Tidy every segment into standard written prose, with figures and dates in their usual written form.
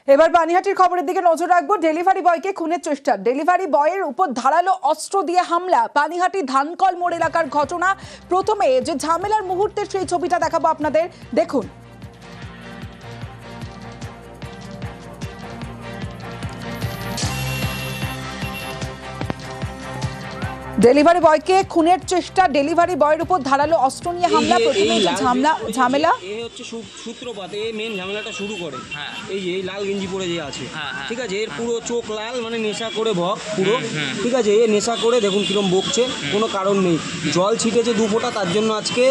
এবার পানিহাটির খবরের দিকে নজর রাখবো। ডেলিভারি বয়কে খুনের চেষ্টা, ডেলিভারি বয়ের উপর ধারালো অস্ত্র দিয়ে হামলা, পানিহাটি ধানকল মোড় এলাকার ঘটনা। প্রথমে যে ঝামেলার মুহূর্তের সেই ছবিটা দেখাবো আপনাদের, দেখুন। ডেলিভারি বয়কে খুনের চেষ্টা, ডেলিভারি বয়ের উপর ধারালো অস্ত্র নিয়ে হামলা। প্রথমে যে ঝামেলা এ হচ্ছে সূত্রপাত, এ মেন ঝামেলাটা শুরু করে এই লাল গেঞ্জি পরে যে আছে, ঠিক আছে, এর পুরো চোখ লাল, মানে নেশা করে ভক পুরো, ঠিক আছে, এ নেশা করে দেখুন কিরম বকছে, কোনো কারণ নেই, জল ছিটেছে 2 ফোঁটা, তার জন্য আজকে।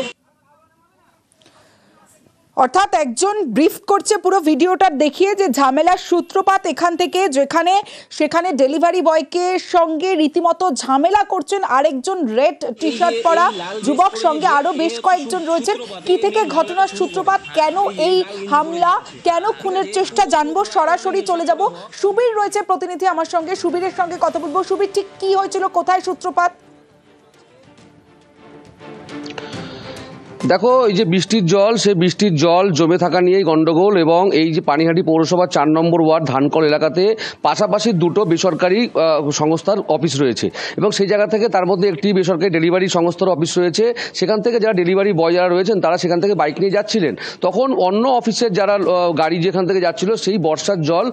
অর্থাৎ একজন ব্রিফ করছে পুরো ভিডিওটা দেখিয়ে যে ঝামেলার সূত্রপাত এখান থেকে, যেখানে সেখানে ডেলিভারি বয়কে সঙ্গে রীতিমতো ঝামেলা করছেন আরেকজন রেড টি শার্ট পরা যুবক, সঙ্গে আরো বেশ কয়েকজন রয়েছেন। কি থেকে ঘটনার সূত্রপাত, কেন এই হামলা, কেন খুনের চেষ্টা, জানবো। সরাসরি চলে যাব, সুবীর রয়েছে প্রতিনিধি আমার সঙ্গে, সুবীরের সঙ্গে কথা বলবো। সুবীর, ঠিক কি হয়েছিল, কোথায় সূত্রপাত? দেখো, এই যে বৃষ্টির জল, সেই বৃষ্টির জল জমে থাকা নিয়েই গন্ডগোল, এবং এই যে পানিহাটি পৌরসভার 4 নম্বর ওয়ার্ড ধানকল এলাকাতে পাশাপাশি 2টো বেসরকারি সংস্থার অফিস রয়েছে, এবং সেই জায়গা থেকে তার মধ্যে একটি বেসরকারি ডেলিভারি সংস্থার অফিস রয়েছে। সেখান থেকে যারা ডেলিভারি বয় যারা রয়েছেন তারা সেখান থেকে বাইক নিয়ে যাচ্ছিলেন, তখন অন্য অফিসের যারা গাড়ি যেখান থেকে যাচ্ছিল সেই বর্ষার জল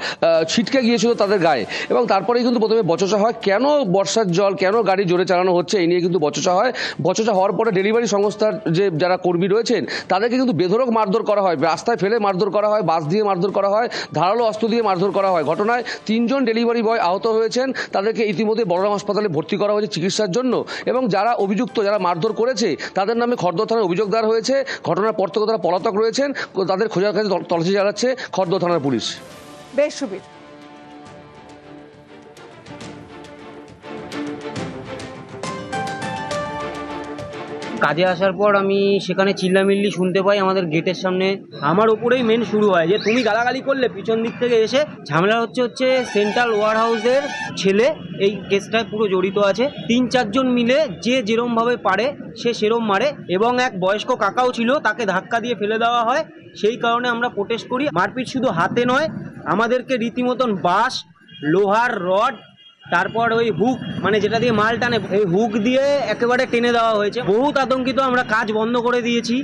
ছিটকে গিয়েছিল তাদের গায়ে, এবং তারপরেই কিন্তু প্রথমে বচসা হয়, কেন বর্ষার জল, কেন গাড়ি জোরে চালানো হচ্ছে, এই নিয়ে কিন্তু বচসা হয়। বচসা হওয়ার পরে ডেলিভারি সংস্থার যে যারা কর্মী রয়েছেন তাদেরকে কিন্তু বেধড়ক মারধর করা হয়, রাস্তায় ফেলে মারধর করা হয়, বাস দিয়ে মারধর করা হয়, ধারালো অস্ত্র দিয়ে মারধর করা হয়। ঘটনায় 3 জন ডেলিভারি বয় আহত হয়েছেন, তাদেরকে ইতিমধ্যে বড়রাম হাসপাতালে ভর্তি করা হয়েছে চিকিৎসার জন্য, এবং যারা অভিযুক্ত, যারা মারধর করেছে তাদের নামে খড়দহ থানায় অভিযোগ দেওয়া হয়েছে। ঘটনার পর থেকে তারা পলাতক রয়েছেন, তাদের খোঁজার কাছে তল্লাশি চালাচ্ছে খড়দহ থানার পুলিশ। বেশ সুবীর। কাজে আসার পর আমি সেখানে চিল্লামিল্লি শুনতে পাই আমাদের গেটের সামনে, আমার ওপরেই মেন শুরু হয় যে তুমি গালাগালি করলে, পিছন দিক থেকে এসে ঝামেলা হচ্ছে সেন্ট্রাল ওয়ার হাউসের ছেলে এই কেসটায় পুরো জড়িত আছে। 3-4 জন মিলে যে যেরমভাবে পারে সে সেরম মারে, এবং এক বয়স্ক কাকাও ছিল, তাকে ধাক্কা দিয়ে ফেলে দেওয়া হয়। সেই কারণে আমরা প্রোটেস্ট করি। মারপিট শুধু হাতে নয়, আমাদেরকে রীতিমতন বাঁশ, লোহার রড, তারপর ওই হুক, মানে যেটা দিয়ে মাল টানে, এই হুক দিয়ে একেবারে টেনে দেওয়া হয়েছে। বহুত আতঙ্কিত, আমরা কাজ বন্ধ করে দিয়েছি।